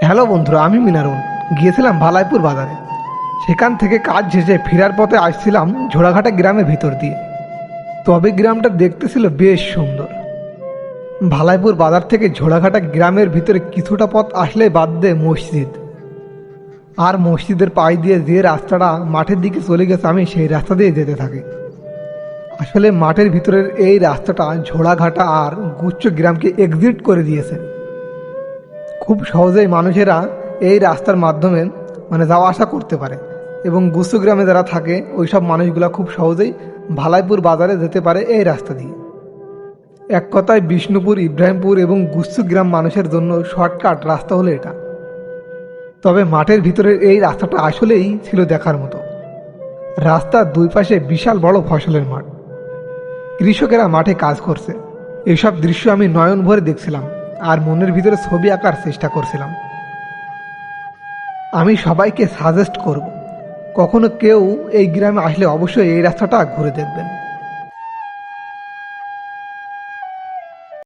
Hello বন্ধুরা, আমি মিনারুল। গিয়েছিলাম ভালাইপুর বাজারে। সেখান থেকে কাজ শেষে ফেরার পথে আসছিলাম ঝোড়াঘাটা গ্রামের ভিতর দিয়ে। তবে গ্রামটা দেখতে ছিল বেশ সুন্দর। ভালাইপুর বাজার থেকে ঝোড়াঘাটা গ্রামের ভিতরে কিছুটা পথ আসলে বাদ দেয় মসজিদ। আর মসজিদের পাশ দিয়ে যে রাস্তাটা মাঠের দিকে চলে গেছে, আমি সেই রাস্তা দিয়ে যেতে থাকি। আসলে মাঠের ভিতরের এই রাস্তাটা ঝোড়াঘাটা আর গুচ্ছ গ্রামকে এক্সিট করে দিয়েছে। খুব সহজেই মানুষেরা এই রাস্তার মাধ্যমে যাওয়া আসা করতে পারে, এবং গুচ্ছ গ্রামে যারা থাকে ওই সব মানুষগুলা খুব সহজেই ভালাইপুর বাজারে যেতে পারে এই রাস্তা দিয়ে। এক কথায় বিষ্ণুপুর, ইব্রাহিমপুর এবং গুচ্ছ গ্রাম মানুষের জন্য শর্টকাট রাস্তা হলো এটা। তবে মাঠের ভিতরের এই রাস্তাটা আসলেই ছিল দেখার মতো। রাস্তার দুই পাশে বিশাল বড় ফসলের মাঠ, কৃষকেরা মাঠে কাজ করছে। এইসব দৃশ্য আমি নয়ন ভরে দেখছিলাম আর মনের ভিতরে ছবি আঁকার চেষ্টা করছিলাম। আমি সবাইকে সাজেস্ট করব, কখনো কেউ এই গ্রামে আসলে অবশ্যই এই রাস্তাটা ঘুরে দেখবেন।